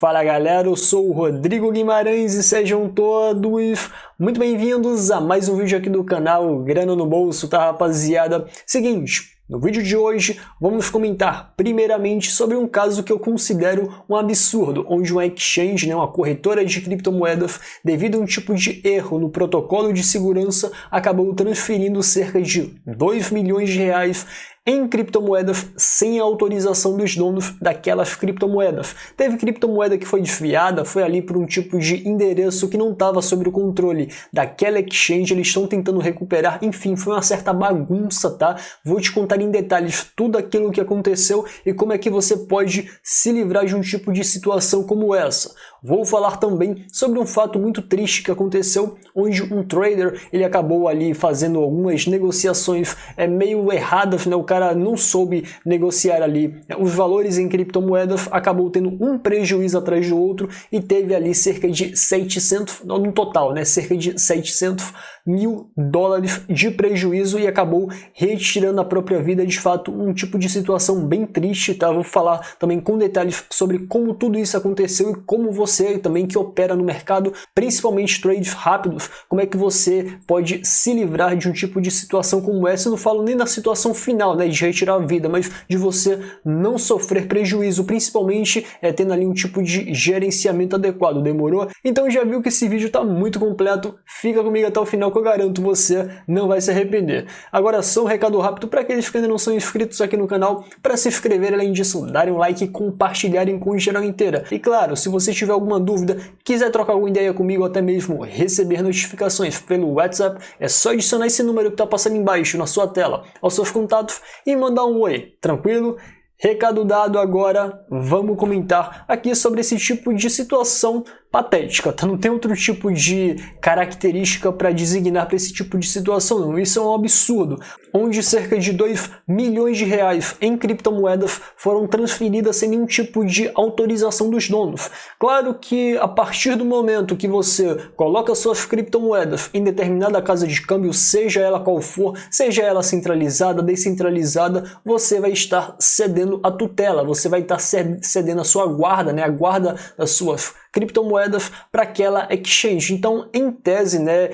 Fala galera, eu sou o Rodrigo Guimarães e sejam todos muito bem-vindos a mais um vídeo aqui do canal Grana no Bolso, tá rapaziada? Seguinte, no vídeo de hoje vamos comentar primeiramente sobre um caso que eu considero um absurdo, onde uma exchange, uma corretora de criptomoedas, devido a um tipo de erro no protocolo de segurança, acabou transferindo cerca de 2 milhões de reais em criptomoedas sem a autorização dos donos daquelas criptomoedas. Teve criptomoeda que foi desviada, foi ali por um tipo de endereço que não estava sob o controle daquela exchange, eles estão tentando recuperar, enfim, foi uma certa bagunça, tá? Vou te contar em detalhes tudo aquilo que aconteceu e como é que você pode se livrar de um tipo de situação como essa. Vou falar também sobre um fato muito triste que aconteceu, onde um trader, ele acabou ali fazendo algumas negociações meio erradas, né? O cara não soube negociar ali os valores em criptomoedas, acabou tendo um prejuízo atrás do outro e teve ali cerca de 700, no total, né? Cerca de 700 mil dólares de prejuízo e acabou retirando a própria vida. De fato, um tipo de situação bem triste, tá? Vou falar também com detalhes sobre como tudo isso aconteceu e como você também que opera no mercado, principalmente trades rápidos, como é que você pode se livrar de um tipo de situação como essa. Eu não falo nem da situação final, né, de retirar a vida, mas de você não sofrer prejuízo, principalmente tendo ali um tipo de gerenciamento adequado. Demorou? Então já viu que esse vídeo está muito completo, fica comigo até o final que eu garanto você não vai se arrepender. Agora só um recado rápido para aqueles que ainda não são inscritos aqui no canal, para se inscrever, além disso, darem um like e compartilharem com a geral inteira. E claro, se você tiver alguma dúvida, quiser trocar alguma ideia comigo ou até mesmo receber notificações pelo WhatsApp, é só adicionar esse número que está passando embaixo na sua tela aos seus contatos e mandar um oi, tranquilo? Recado dado, agora vamos comentar aqui sobre esse tipo de situação patética, tá? Não tem outro tipo de característica para designar para esse tipo de situação, não. Isso é um absurdo, onde cerca de 2 milhões de reais em criptomoedas foram transferidas sem nenhum tipo de autorização dos donos. Claro que a partir do momento que você coloca suas criptomoedas em determinada casa de câmbio, seja ela qual for, seja ela centralizada, descentralizada, você vai estar cedendo a tutela, você vai estar cedendo a sua guarda, né, a guarda das suas criptomoedas para aquela exchange. Então, em tese, né,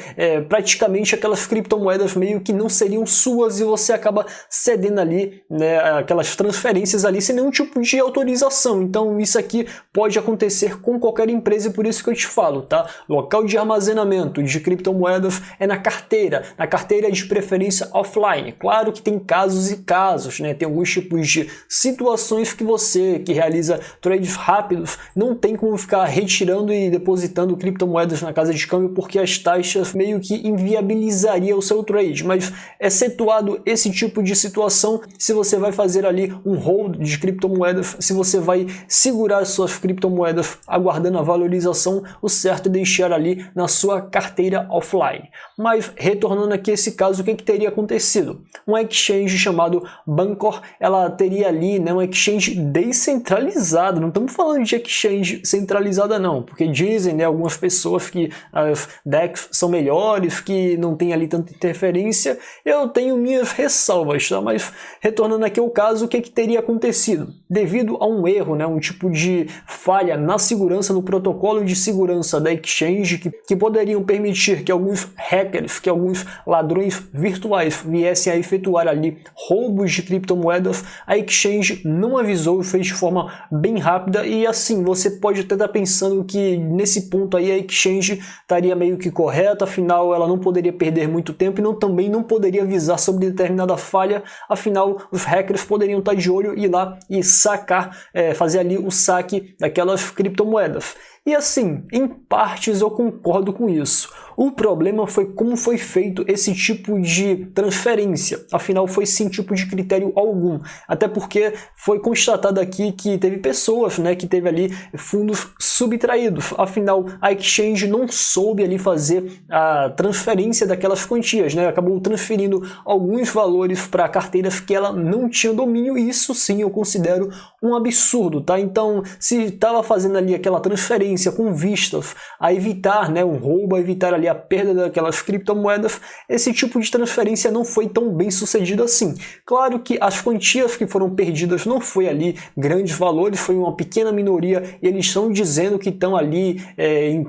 praticamente aquelas criptomoedas meio que não seriam suas e você acaba cedendo ali, né, aquelas transferências ali sem nenhum tipo de autorização. Então, isso aqui pode acontecer com qualquer empresa e por isso que eu te falo, tá? Local de armazenamento de criptomoedas é na carteira de preferência offline. Claro que tem casos e casos, né? Tem alguns tipos de situações que você que realiza trades rápidos não tem como ficar retirando e depositando criptomoedas na casa de câmbio, porque as taxas meio que inviabilizaria o seu trade. Mas excetuado esse tipo de situação, se você vai fazer ali um hold de criptomoedas, se você vai segurar suas criptomoedas aguardando a valorização, o certo é deixar ali na sua carteira offline. Mas retornando aqui a esse caso, o que teria acontecido? Uma exchange chamado Bancor, ela teria ali, né, uma exchange descentralizada. Não estamos falando de exchange centralizada não, porque dizem, né, algumas pessoas que as DEX são melhores, que não tem ali tanta interferência. Eu tenho minhas ressalvas, tá? Mas retornando aqui ao caso, o que teria acontecido? Devido a um erro, né, um tipo de falha na segurança, no protocolo de segurança da exchange, que poderiam permitir que alguns hackers, que alguns ladrões virtuais viessem a efetuar ali roubos de criptomoedas, a exchange não avisou e fez de forma bem rápida. E assim, você pode até estar pensando que nesse ponto aí a exchange estaria meio que correta, afinal ela não poderia perder muito tempo e também não poderia avisar sobre determinada falha, afinal os hackers poderiam estar de olho e ir lá e sacar, fazer ali o saque daquelas criptomoedas. E assim, em partes eu concordo com isso. O problema foi como foi feito esse tipo de transferência. Afinal, foi sem tipo de critério algum. Até porque foi constatado aqui que teve pessoas, né, que teve ali fundos traído. Afinal, a exchange não soube ali fazer a transferência daquelas quantias, né? Acabou transferindo alguns valores para carteiras que ela não tinha domínio, e isso sim eu considero um absurdo, tá? Então, se estava fazendo ali aquela transferência com vistas a evitar, né, um roubo, a evitar ali a perda daquelas criptomoedas, esse tipo de transferência não foi tão bem sucedido assim. Claro que as quantias que foram perdidas não foi ali grandes valores, foi uma pequena minoria, e eles estão dizendo que estão ali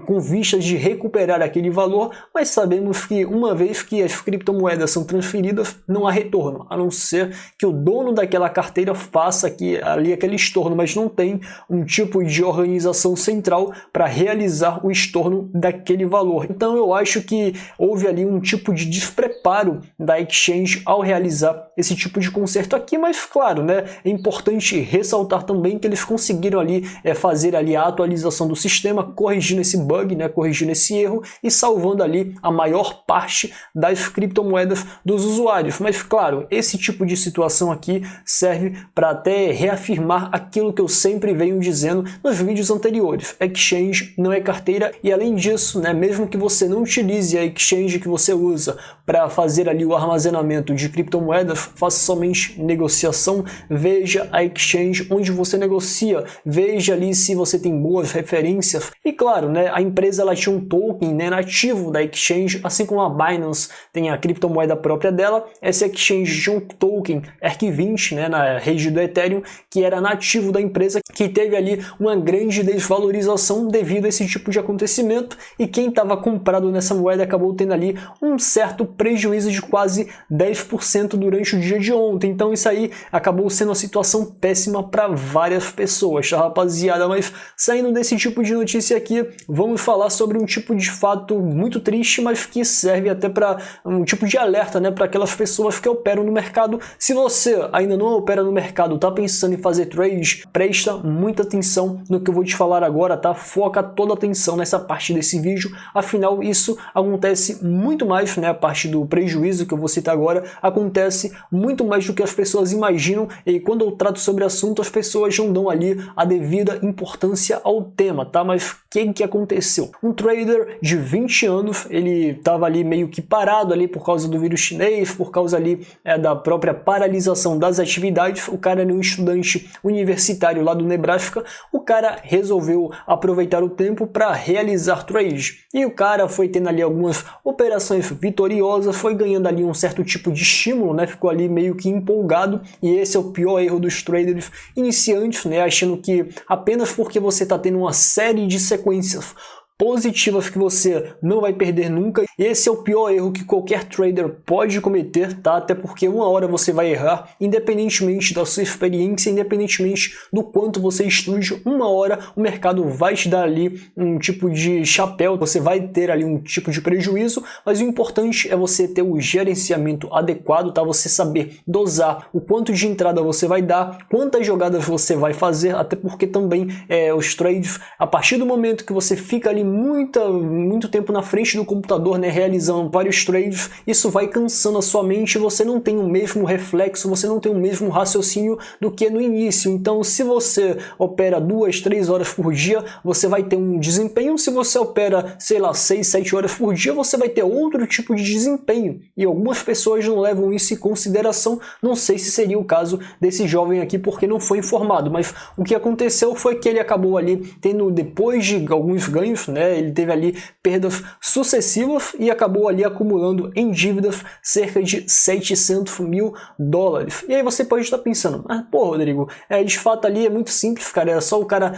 com vistas de recuperar aquele valor, mas sabemos que uma vez que as criptomoedas são transferidas, não há retorno, a não ser que o dono daquela carteira faça ali aquele estorno, mas não tem um tipo de organização central para realizar o estorno daquele valor. Então eu acho que houve ali um tipo de despreparo da exchange ao realizar esse tipo de conserto aqui, mas claro, né, é importante ressaltar também que eles conseguiram ali fazer ali a atualização do sistema, corrigindo esse bug, né, corrigindo esse erro e salvando ali a maior parte das criptomoedas dos usuários. Mas claro, esse tipo de situação aqui serve para até reafirmar aquilo que eu sempre venho dizendo nos vídeos anteriores: exchange não é carteira, e além disso, né, mesmo que você não utilize a exchange que você usa para fazer ali o armazenamento de criptomoedas, faça somente negociação, veja a exchange onde você negocia, veja ali se você tem boas referências. E claro, né, a empresa ela tinha um token, né, nativo da exchange, assim como a Binance tem a criptomoeda própria dela. Essa exchange tinha um token ERC20, né, na rede do Ethereum, que era nativo da empresa, que teve ali uma grande desvalorização devido a esse tipo de acontecimento, e quem estava comprado nessa moeda acabou tendo ali um certo prejuízo de quase 10% durante o dia de ontem. Então isso aí acabou sendo uma situação péssima para várias pessoas, tá, rapaziada? Mas saindo desse tipo de notícia aqui, vamos falar sobre um tipo de fato muito triste, mas que serve até para um tipo de alerta, né, para aquelas pessoas que operam no mercado. Se você ainda não opera no mercado, tá pensando em fazer trade, presta muita atenção no que eu vou te falar agora, tá? Foca toda a atenção nessa parte desse vídeo, afinal isso acontece muito mais, né, a parte do prejuízo que eu vou citar agora, acontece muito mais do que as pessoas imaginam, e quando eu trato sobre o assunto, as pessoas não dão ali a devida importância ao tema, tá? Mas o que aconteceu? Um trader de 20 anos, ele estava ali meio que parado ali por causa do vírus chinês, por causa ali da própria paralisação das atividades. O cara era um estudante universitário lá do Nebraska, o cara resolveu aproveitar o tempo para realizar trades, e o cara foi tendo ali algumas operações vitoriosas, foi ganhando ali um certo tipo de estímulo, né? Ficou ali meio que empolgado, e esse é o pior erro dos traders iniciantes, né? Achando que apenas porque você está tendo uma série de sequências positivas que você não vai perder nunca. Esse é o pior erro que qualquer trader pode cometer, tá? Até porque uma hora você vai errar, independentemente da sua experiência, independentemente do quanto você estude, uma hora o mercado vai te dar ali um tipo de chapéu, você vai ter ali um tipo de prejuízo, mas o importante é você ter o gerenciamento adequado, tá? Você saber dosar o quanto de entrada você vai dar, quantas jogadas você vai fazer, até porque também os trades, a partir do momento que você fica ali muito tempo na frente do computador, né, realizando vários trades, isso vai cansando a sua mente, você não tem o mesmo reflexo, você não tem o mesmo raciocínio do que no início. Então, se você opera 2, 3 horas por dia, você vai ter um desempenho. Se você opera, sei lá, 6, 7 horas por dia, você vai ter outro tipo de desempenho. E algumas pessoas não levam isso em consideração. Não sei se seria o caso desse jovem aqui, porque não foi informado, mas o que aconteceu foi que ele acabou ali tendo, depois de alguns ganhos, né, ele teve ali perdas sucessivas e acabou ali acumulando em dívidas cerca de 700 mil dólares. E aí você pode estar pensando, pô, Rodrigo, de fato ali é muito simples, cara, é só o cara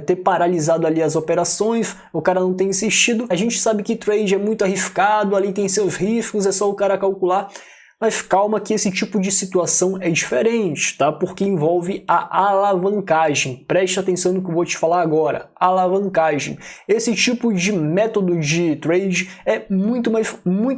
ter paralisado ali as operações, o cara não ter insistido. A gente sabe que trade é muito arriscado, ali tem seus riscos, é só o cara calcular. Mas calma que esse tipo de situação é diferente, tá? Porque envolve a alavancagem. Preste atenção no que eu vou te falar agora. Alavancagem. Esse tipo de método de trade é muito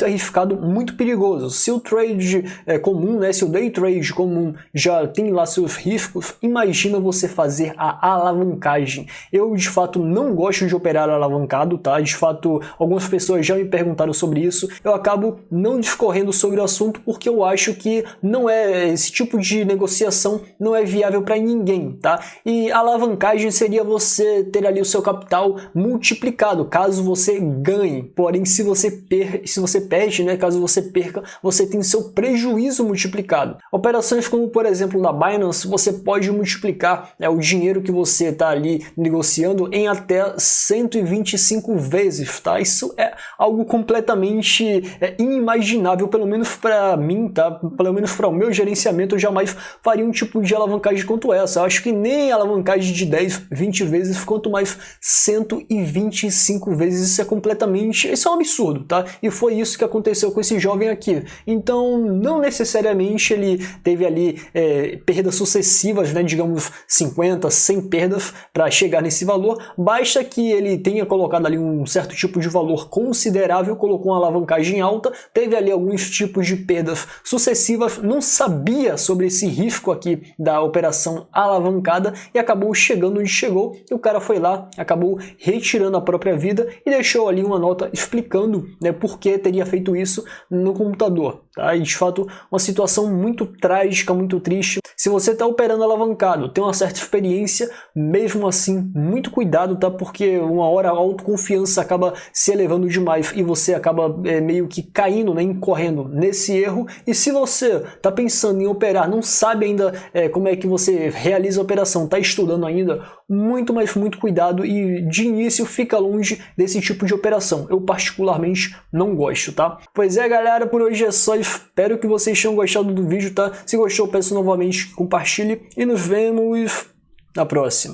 arriscado, muito perigoso. Se o trade comum, né? Se o day trade comum já tem lá seus riscos, imagina você fazer a alavancagem. Eu, de fato, não gosto de operar alavancado, tá? De fato, algumas pessoas já me perguntaram sobre isso. Eu acabo não discorrendo sobre o assunto porque eu acho que não é esse tipo de negociação não é viável para ninguém, tá? E a alavancagem seria você ter ali o seu capital multiplicado, caso você ganhe. Porém, se você perde, né, caso você perca, você tem seu prejuízo multiplicado. Operações como, por exemplo, na Binance, você pode multiplicar o dinheiro que você está ali negociando em até 125 vezes, tá? Isso é algo completamente inimaginável, pelo menos para mim, tá? Pelo menos para o meu gerenciamento, eu jamais faria um tipo de alavancagem quanto essa. Eu acho que nem alavancagem de 10, 20 vezes, quanto mais 125 vezes. Isso é um absurdo, tá? E foi isso que aconteceu com esse jovem aqui. Então, não necessariamente ele teve ali perdas sucessivas, né? Digamos 50, 100 perdas para chegar nesse valor. Basta que ele tenha colocado ali um certo tipo de valor considerável, colocou uma alavancagem alta, teve ali alguns tipos de perdas sucessivas, não sabia sobre esse risco aqui da operação alavancada e acabou chegando onde chegou, e o cara foi lá, acabou retirando a própria vida e deixou ali uma nota explicando, né, por que teria feito isso no computador. Tá? E de fato, uma situação muito trágica, muito triste. Se você está operando alavancado, tem uma certa experiência, mesmo assim, muito cuidado, tá? Porque uma hora a autoconfiança acaba se elevando demais e você acaba meio que caindo, né, incorrendo nesse erro. E se você está pensando em operar, não sabe ainda como é que você realiza a operação, está estudando ainda, muito cuidado e de início fica longe desse tipo de operação. Eu particularmente não gosto, tá? Pois é, galera, por hoje é só. Espero que vocês tenham gostado do vídeo, tá? Se gostou, peço novamente, compartilhe e nos vemos na próxima.